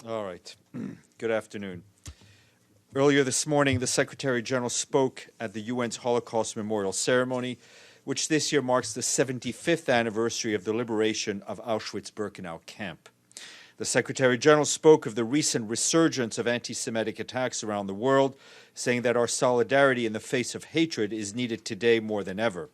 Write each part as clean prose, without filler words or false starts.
All right. Good afternoon. Earlier this morning, the Secretary General spoke at the UN's Holocaust Memorial Ceremony, which this year marks the 75th anniversary of the liberation of Auschwitz-Birkenau camp. The Secretary General spoke of the recent resurgence of anti-Semitic attacks around the world, saying that our solidarity in the face of hatred is needed today more than ever.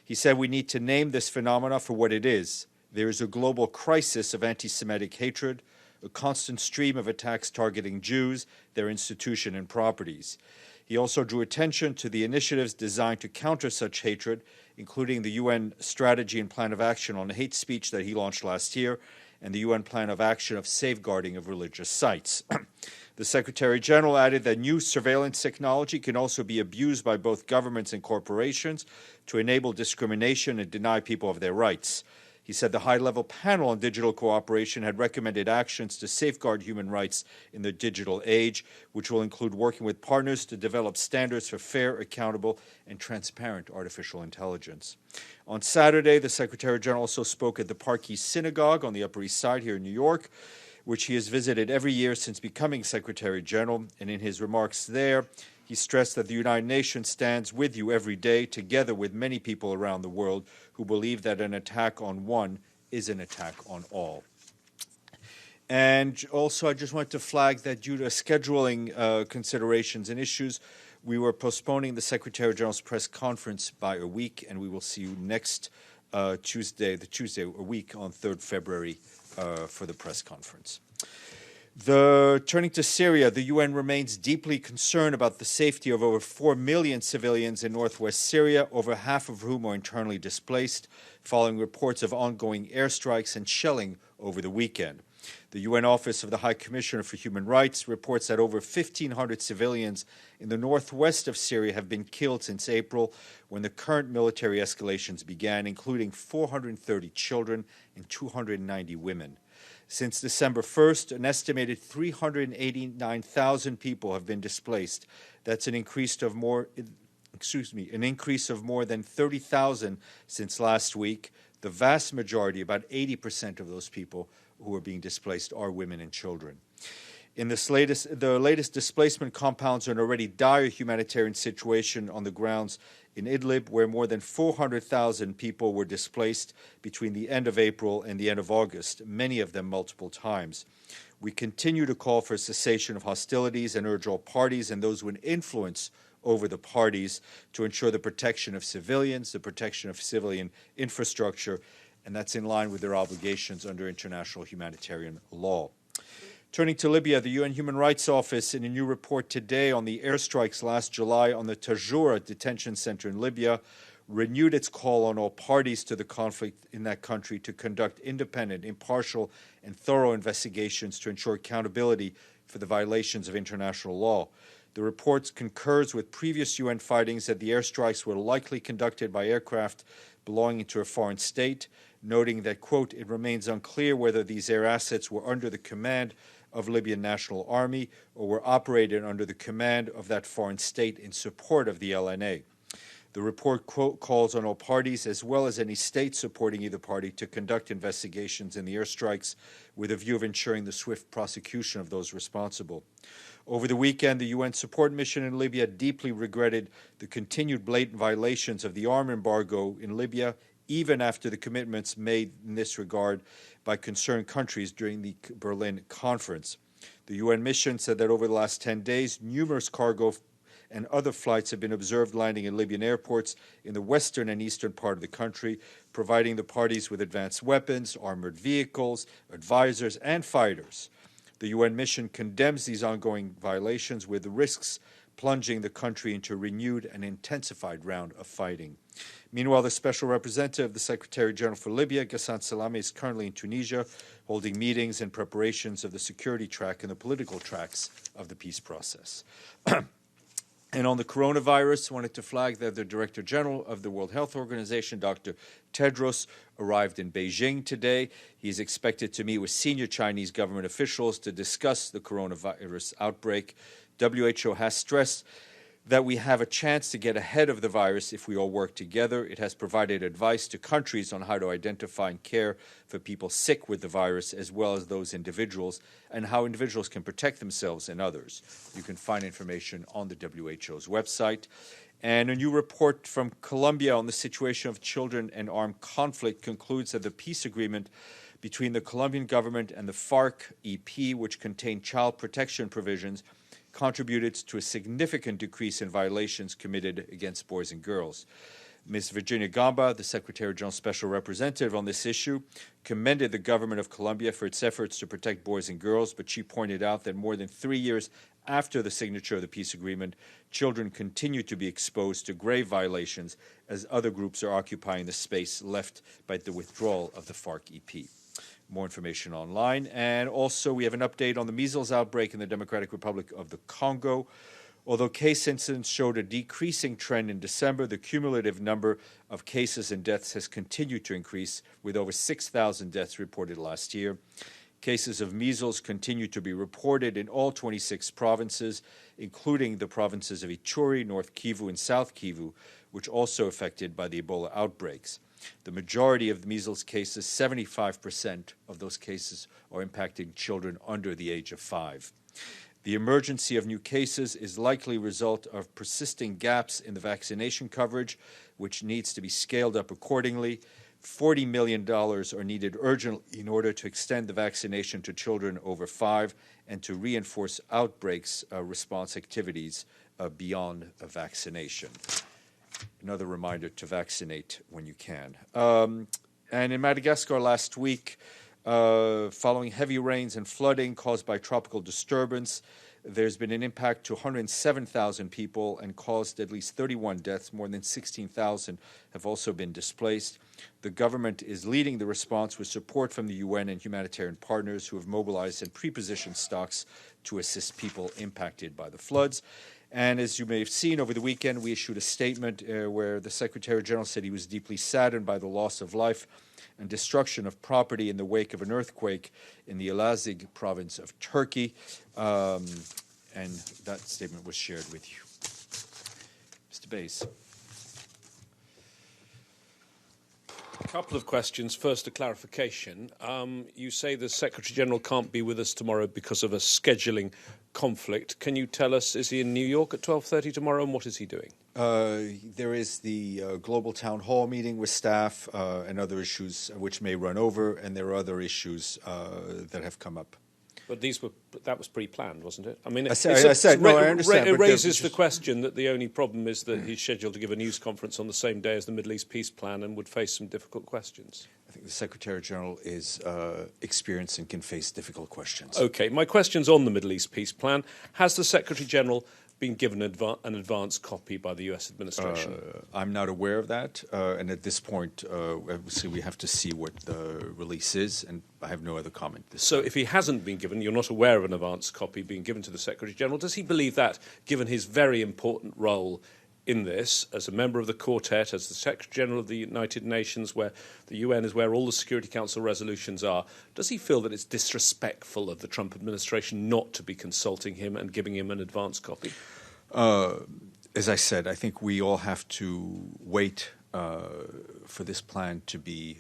He said we need to name this phenomena for what it is. There is a global crisis of anti-Semitic hatred, a constant stream of attacks targeting Jews, their institution, and properties. He also drew attention to the initiatives designed to counter such hatred, including the UN Strategy and Plan of Action on Hate Speech that he launched last year, and the UN Plan of Action of Safeguarding of Religious Sites. The Secretary General added that new surveillance technology can also be abused by both governments and corporations to enable discrimination and deny people of their rights. He said the high-level panel on digital cooperation had recommended actions to safeguard human rights in the digital age, which will include working with partners to develop standards for fair, accountable, and transparent artificial intelligence. On Saturday, the Secretary General also spoke at the Park East Synagogue on the Upper East Side here in New York, which he has visited every year since becoming Secretary General, and in his remarks there, he stressed that the United Nations stands with you every day, together with many people around the world who believe that an attack on one is an attack on all. And also, I just wanted to flag that due to scheduling considerations and issues, we were postponing the Secretary General's press conference by a week, and we will see you next Tuesday, a week on 3rd February for the press conference. Turning to Syria, the UN remains deeply concerned about the safety of over 4 million civilians in northwest Syria, over half of whom are internally displaced, following reports of ongoing airstrikes and shelling over the weekend. The UN Office of the High Commissioner for Human Rights reports that over 1,500 civilians in the northwest of Syria have been killed since April, when the current military escalations began, including 430 children and 290 women. Since December 1st, an estimated 389,000 people have been displaced. That's an increase of more than 30,000 since last week. The vast majority, about 80% of those people who are being displaced, are women and children. In the latest displacement compounds are an already dire humanitarian situation on the grounds in Idlib, where more than 400,000 people were displaced between the end of April and the end of August, many of them multiple times. We continue to call for a cessation of hostilities and urge all parties and those with influence over the parties to ensure the protection of civilians, the protection of civilian infrastructure, and that's in line with their obligations under international humanitarian law. Turning to Libya, the UN Human Rights Office, in a new report today on the airstrikes last July on the Tajura detention center in Libya, renewed its call on all parties to the conflict in that country to conduct independent, impartial, and thorough investigations to ensure accountability for the violations of international law. The report concurs with previous UN findings that the airstrikes were likely conducted by aircraft belonging to a foreign state, noting that, quote, it remains unclear whether these air assets were under the command of Libyan National Army or were operated under the command of that foreign state in support of the LNA. The report, quote, calls on all parties, as well as any state supporting either party, to conduct investigations in the airstrikes with a view of ensuring the swift prosecution of those responsible. Over the weekend, the UN support mission in Libya deeply regretted the continued blatant violations of the arms embargo in Libya, even after the commitments made in this regard by concerned countries during the Berlin conference. The UN mission said that over the last 10 days, numerous cargo and other flights have been observed landing in Libyan airports in the western and eastern part of the country, providing the parties with advanced weapons, armored vehicles, advisors, and fighters. The UN mission condemns these ongoing violations, with the risks plunging the country into a renewed and intensified round of fighting. Meanwhile, the Special Representative of the Secretary General for Libya, Ghassan Salamé, is currently in Tunisia, holding meetings and preparations of the security track and the political tracks of the peace process. And on the coronavirus, I wanted to flag that the Director General of the World Health Organization, Dr. Tedros, arrived in Beijing today. He is expected to meet with senior Chinese government officials to discuss the coronavirus outbreak. WHO has stressed that we have a chance to get ahead of the virus if we all work together. It has provided advice to countries on how to identify and care for people sick with the virus, as well as those individuals, and how individuals can protect themselves and others. You can find information on the WHO's website. And a new report from Colombia on the situation of children and armed conflict concludes that the peace agreement between the Colombian government and the FARC-EP, which contained child protection provisions, contributed to a significant decrease in violations committed against boys and girls. Ms. Virginia Gamba, the Secretary General's Special Representative on this issue, commended the government of Colombia for its efforts to protect boys and girls, but she pointed out that more than 3 years after the signature of the peace agreement, children continue to be exposed to grave violations as other groups are occupying the space left by the withdrawal of the FARC-EP. More information online. And also we have an update on the measles outbreak in the Democratic Republic of the Congo. Although case incidents showed a decreasing trend in December, the cumulative number of cases and deaths has continued to increase, with over 6,000 deaths reported last year. Cases of measles continue to be reported in all 26 provinces, including the provinces of Ituri, North Kivu, and South Kivu, which are also affected by the Ebola outbreaks. The majority of the measles cases, 75% of those cases, are impacting children under the age of 5. The emergency of new cases is likely a result of persisting gaps in the vaccination coverage, which needs to be scaled up accordingly. $40 million are needed urgently in order to extend the vaccination to children over 5 and to reinforce outbreaks response activities beyond vaccination. Another reminder to vaccinate when you can. And in Madagascar last week, following heavy rains and flooding caused by tropical disturbance, there's been an impact to 107,000 people and caused at least 31 deaths. More than 16,000 have also been displaced. The government is leading the response with support from the UN and humanitarian partners who have mobilized and pre-positioned stocks to assist people impacted by the floods. And as you may have seen over the weekend, we issued a statement where the Secretary General said he was deeply saddened by the loss of life and destruction of property in the wake of an earthquake in the Elazig province of Turkey. And that statement was shared with you. Mr. Bays. A couple of questions. First, a clarification. You say the Secretary General can't be with us tomorrow because of a scheduling conflict. Can you tell us, is he in New York at 12:30 tomorrow, and what is he doing? There is the global town hall meeting with staff and other issues which may run over, and there are other issues that have come up. But that was pre-planned, wasn't it? I mean, I understand. It raises the question that the only problem is that he's scheduled to give a news conference on the same day as the Middle East peace plan and would face some difficult questions. I think the Secretary General is experienced and can face difficult questions. Okay, my question's on the Middle East peace plan. Has the Secretary General been given an advance copy by the U.S. administration? I'm not aware of that, and at this point, obviously we have to see what the release is, and I have no other comment. So if he hasn't been given, you're not aware of an advance copy being given to the Secretary General, does he believe that, given his very important role in this, as a member of the Quartet, as the Secretary General of the United Nations, where the UN is where all the Security Council resolutions are, does he feel that it's disrespectful of the Trump administration not to be consulting him and giving him an advance copy? As I said, I think we all have to wait for this plan to be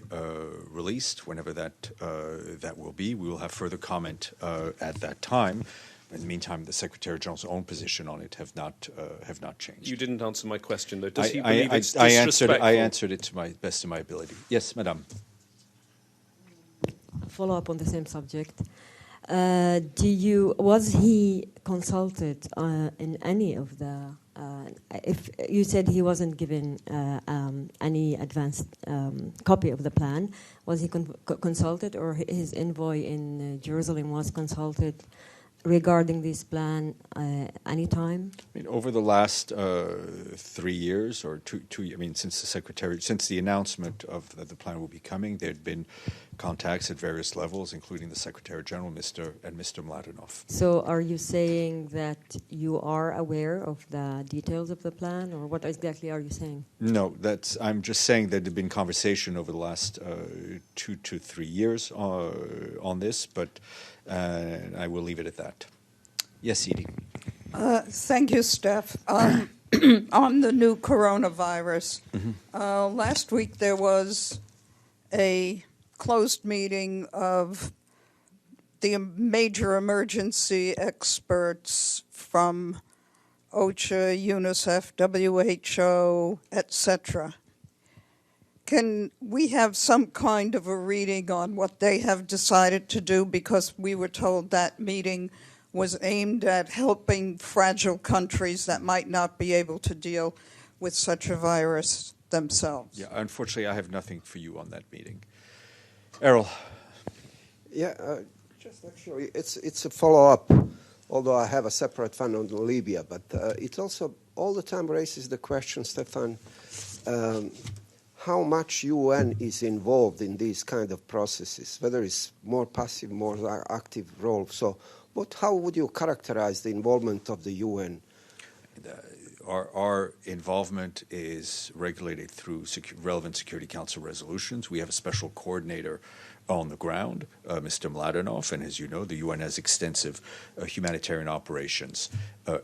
released, whenever that will be. We will have further comment at that time. In the meantime, the Secretary General's own position on it have not changed. You didn't answer my question, though. Does he believe it's disrespectful? I answered it to my best of my ability. Yes, Madame. Follow up on the same subject. Was he consulted in any of the? If you said he wasn't given any advanced copy of the plan, was he consulted, or his envoy in Jerusalem was consulted regarding this plan anytime? I mean, over the last 3 years or two, I mean, since the announcement of the plan will be coming, there had been contacts at various levels, including the Secretary General, Mr. Mladenov. So, are you saying that you are aware of the details of the plan, or what exactly are you saying? No, I'm just saying that there had been conversation over the last 2 to 3 years on this, but I will leave it at that. Yes, Edie. Thank you, Steph. on the new coronavirus. Last week there was a closed meeting of the major emergency experts from OSHA, UNICEF, WHO, etc. Can we have some kind of a reading on what they have decided to do? Because we were told that meeting was aimed at helping fragile countries that might not be able to deal with such a virus themselves. Yeah, unfortunately, I have nothing for you on that meeting. Errol. Yeah, just actually, it's a follow-up, although I have a separate one on Libya, but it also all the time raises the question, Stefan, how much UN is involved in these kind of processes, whether it's more passive, more active role. So how would you characterize the involvement of the UN? Our involvement is regulated through relevant Security Council resolutions. We have a special coordinator on the ground, Mr. Mladenov, and as you know, the UN has extensive humanitarian operations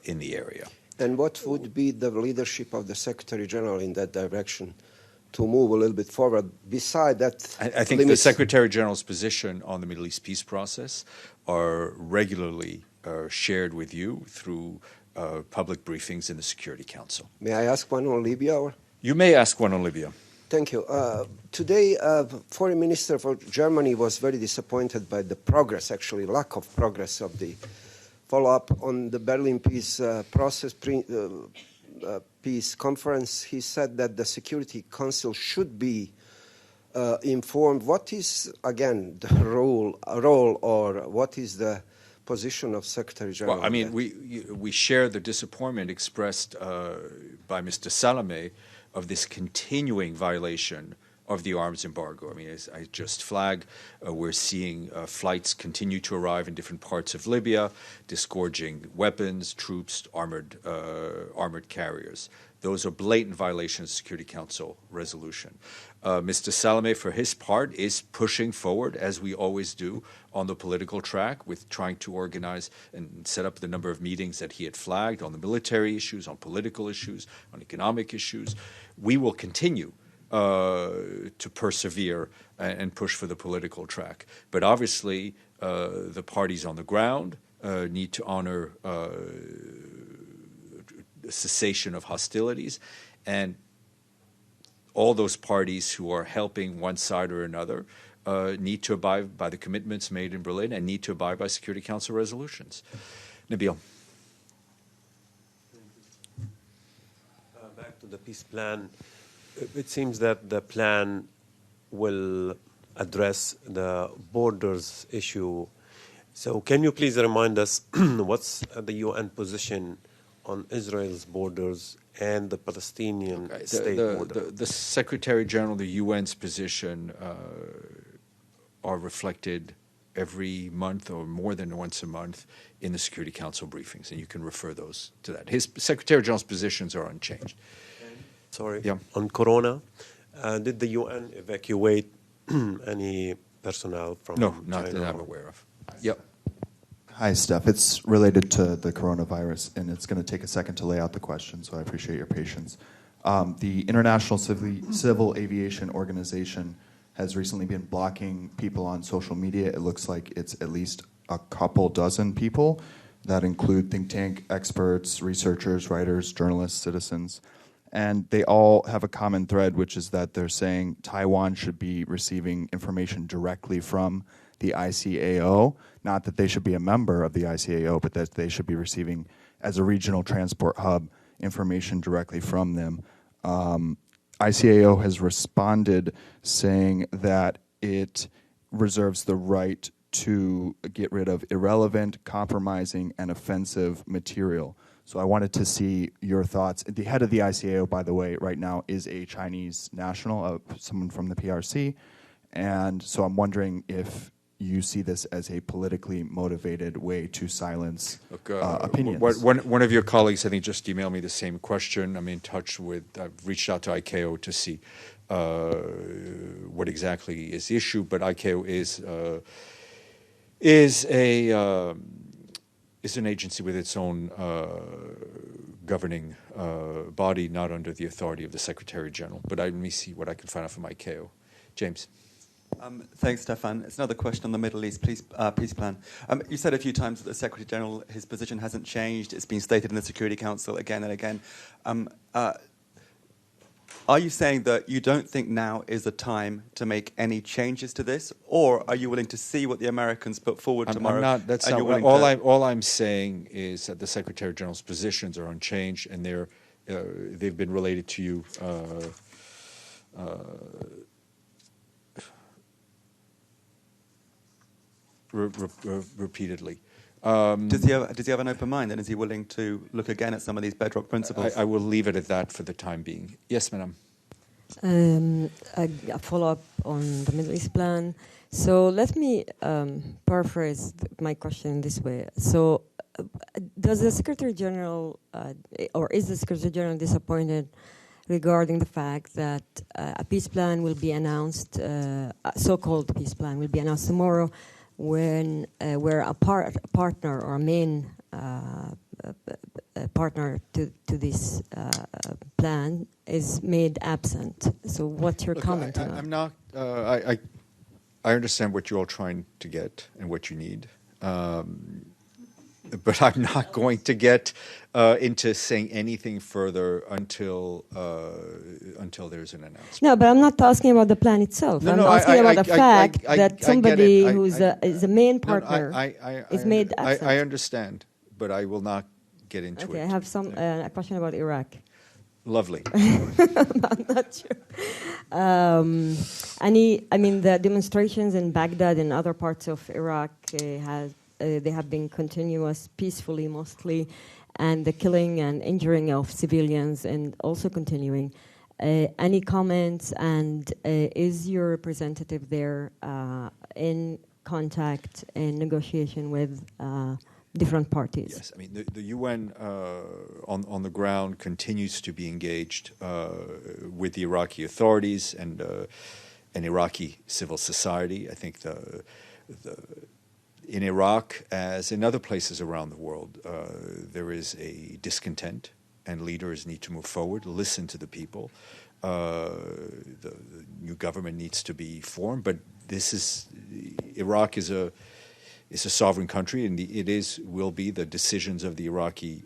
in the area. And what would be the leadership of the Secretary General in that direction to move a little bit forward? Beside that, I think the Secretary General's position on the Middle East peace process are regularly shared with you through public briefings in the Security Council. May I ask one on Libya? Or? You may ask one on Libya. Thank you. Today, Foreign Minister for Germany was very disappointed by the progress, actually lack of progress of the follow-up on the Berlin peace process, peace conference. He said that the Security Council should be informed. What is, again, the role or what is the position of Secretary General? Well, I mean, we share the disappointment expressed by Mr. Salameh of this continuing violation of the arms embargo. I mean, as I just flagged, we're seeing flights continue to arrive in different parts of Libya, disgorging weapons, troops, armored carriers. Those are blatant violations of Security Council resolution. Mr. Salameh, for his part, is pushing forward, as we always do, on the political track with trying to organize and set up the number of meetings that he had flagged on the military issues, on political issues, on economic issues. We will continue to persevere and push for the political track. But obviously, the parties on the ground need to honor cessation of hostilities, and all those parties who are helping one side or another need to abide by the commitments made in Berlin and need to abide by Security Council resolutions. Nabil. Back to the peace plan. It seems that the plan will address the borders issue. So can you please remind us what's the UN position on Israel's borders and the Palestinian state border? The Secretary General of the UN's position are reflected every month or more than once a month in the Security Council briefings, and you can refer those to that. His Secretary General's positions are unchanged. On Corona, did the UN evacuate any personnel from No, China? not that I'm aware of. Yep. Hi, Steph. It's related to the coronavirus, and it's going to take a second to lay out the question, so I appreciate your patience. The International Civil Aviation Organization has recently been blocking people on social media. It looks like it's at least a couple dozen people that include think tank experts, researchers, writers, journalists, citizens. And they all have a common thread, which is that they're saying Taiwan should be receiving information directly from the ICAO, not that they should be a member of the ICAO, but that they should be receiving, as a regional transport hub, information directly from them. ICAO has responded saying that it reserves the right to get rid of irrelevant, compromising, and offensive material. So I wanted to see your thoughts. The head of the ICAO, by the way, right now is a Chinese national, someone from the PRC. And so I'm wondering if you see this as a politically motivated way to silence opinions. One of your colleagues, I think, just emailed me the same question. I'm in touch with, I've reached out to ICAO to see what exactly is the issue, but ICAO is an agency with its own governing body, not under the authority of the Secretary General. But let me see what I can find out from ICAO. James. Thanks, Stefan. It's another question on the Middle East peace plan. You said a few times that the Secretary General, his position hasn't changed. It's been stated in the Security Council again and again. Are you saying that you don't think now is the time to make any changes to this, or are you willing to see what the Americans put forward tomorrow? I'm not. That's not. All I'm saying is that the Secretary General's positions are unchanged, and they've been related to you. Repeatedly. Does he have an open mind, and is he willing to look again at some of these bedrock principles? I will leave it at that for the time being. Yes, madam. A follow-up on the Middle East plan. So let me paraphrase my question this way. So does the Secretary General, or is the Secretary General disappointed regarding the fact that a peace plan will be announced, a so-called peace plan will be announced tomorrow, when where a partner or a main partner to this plan is made absent? So what's your comment on that? I'm not. I understand what you're all trying to get and what you need. But I'm not going to get into saying anything further until there's an announcement. No, but I'm not asking about the plan itself. I'm asking about the fact that somebody who's is a main partner is made absent. I understand, but I will not get into it. Okay, I have a question about Iraq. Lovely. I'm not sure. The demonstrations in Baghdad and other parts of Iraq they have been continuous, peacefully mostly, and the killing and injuring of civilians and also continuing. Any comments, and is your representative there in contact and negotiation with different parties? Yes, I mean, the UN on the ground continues to be engaged with the Iraqi authorities and Iraqi civil society. I think in Iraq, as in other places around the world, there is a discontent, and leaders need to move forward, listen to the people. The new government needs to be formed, but Iraq is a sovereign country, and will be the decisions of the Iraqi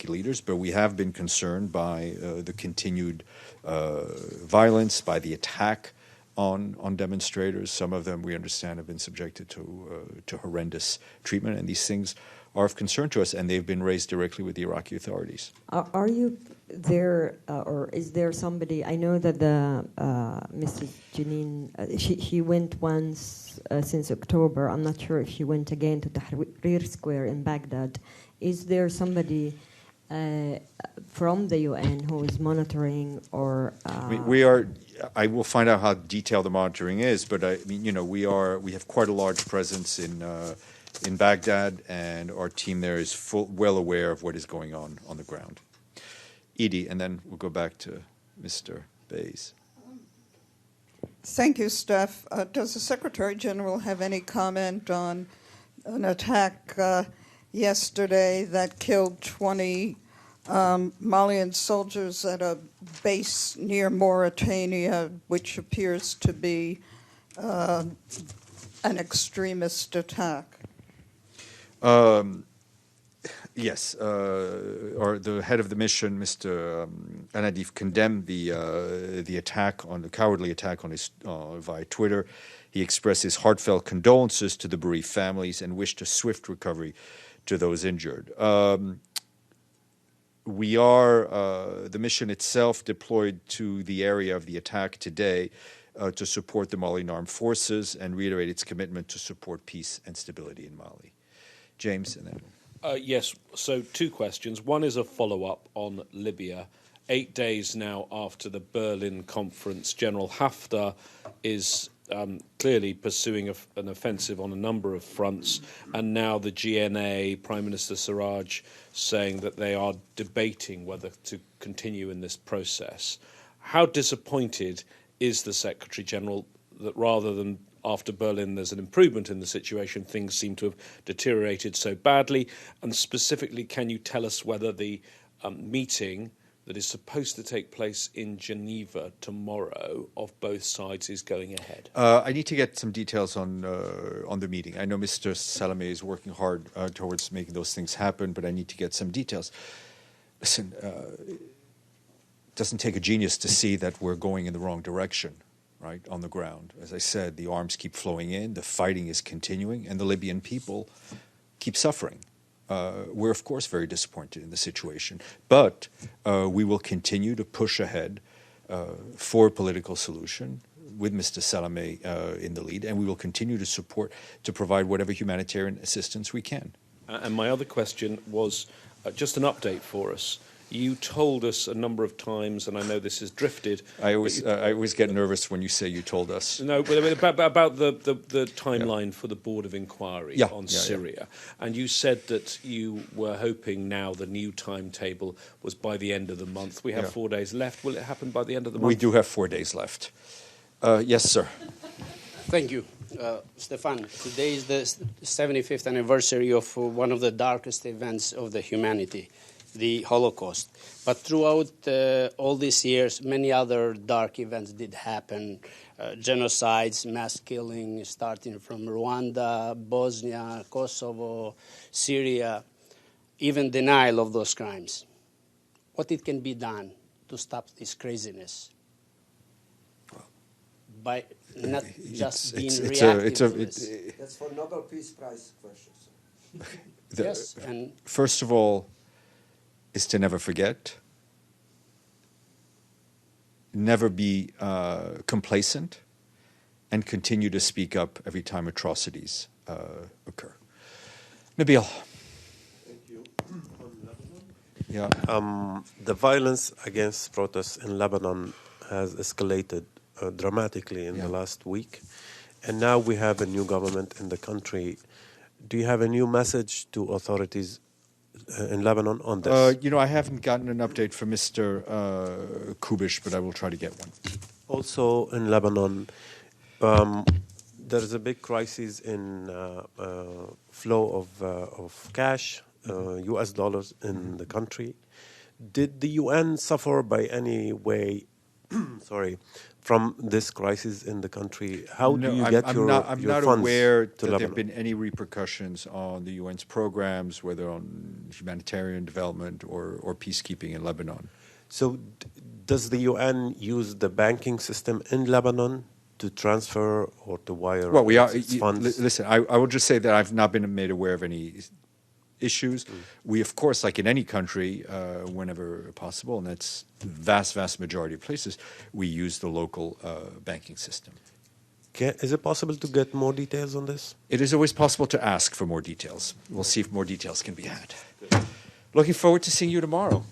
leaders. But we have been concerned by the continued violence, by the attack on demonstrators. Some of them, we understand, have been subjected to horrendous treatment, and these things are of concern to us, and they've been raised directly with the Iraqi authorities. Are you there, or is there somebody? I know that Mrs. Janine, she went once since October. I'm not sure if she went again to Tahrir Square in Baghdad. Is there somebody from the UN who is monitoring, or I will find out how detailed the monitoring is, but I mean, we have quite a large presence in Baghdad, and our team there is well aware of what is going on the ground. Edie, and then we'll go back to Mr. Bays. Thank you, Steph. Does the Secretary General have any comment on an attack yesterday that killed 20 Malian soldiers at a base near Mauritania, which appears to be an extremist attack? Yes, or the head of the mission, Mr. Anadif, condemned the attack, the cowardly attack on his via Twitter. He expressed his heartfelt condolences to the bereaved families and wished a swift recovery to those injured. We are the mission itself deployed to the area of the attack today to support the Malian armed forces and reiterate its commitment to support peace and stability in Mali. James, and then. Yes, so two questions. One is a follow-up on Libya. 8 days now after the Berlin conference, General Haftar is clearly pursuing an offensive on a number of fronts, and now the GNA, Prime Minister Siraj, saying that they are debating whether to continue in this process. How disappointed is the Secretary General that rather than after Berlin there's an improvement in the situation. Things seem to have deteriorated so badly. And specifically, can you tell us whether the meeting that is supposed to take place in Geneva tomorrow of both sides is going ahead? I need to get some details on the meeting. I know Mr. Salameh is working hard towards making those things happen, but I need to get some details. Listen, it doesn't take a genius to see that we're going in the wrong direction, right, on the ground. As I said, the arms keep flowing in, the fighting is continuing, and the Libyan people keep suffering. We're, of course, very disappointed in the situation, but we will continue to push ahead for a political solution with Mr. Salameh in the lead, and we will continue to provide whatever humanitarian assistance we can. And my other question was just an update for us. You told us a number of times, and I know this has drifted. I always get nervous when you say you told us. No, but about the timeline for the Board of Inquiry on Syria. And you said that you were hoping now the new timetable was by the end of the month. We have 4 days left. Will it happen by the end of the month? We do have 4 days left. Yes, sir. Thank you. Stefan, today is the 75th anniversary of one of the darkest events of the humanity, the Holocaust. But throughout all these years, many other dark events did happen. Genocides, mass killing, starting from Rwanda, Bosnia, Kosovo, Syria, even denial of those crimes. What it can be done to stop this craziness? By not just being reactive to this. That's for Nobel Peace Prize questions. Yes, and first of all, is to never forget, never be complacent, and continue to speak up every time atrocities occur. Nabil. Thank you. Yeah. The violence against protests in Lebanon has escalated dramatically in the last week, and now we have a new government in the country. Do you have a new message to authorities in Lebanon on this? I haven't gotten an update from Mr. Kubish, but I will try to get one. Also in Lebanon, there is a big crisis in flow of cash, U.S. dollars in the country. Did the UN suffer by any way, from this crisis in the country? How do you get your funds? I'm not aware that Lebanon? there have been any repercussions on the UN's programs, whether on humanitarian development or peacekeeping in Lebanon. So does the UN use the banking system in Lebanon to transfer or to wire its funds? Listen, I will just say that I've not been made aware of any issues. We, of course, like in any country, whenever possible, and that's the vast majority of places, we use the local banking system. Is it possible to get more details on this? It is always possible to ask for more details. We'll see if more details can be had. Looking forward to seeing you tomorrow.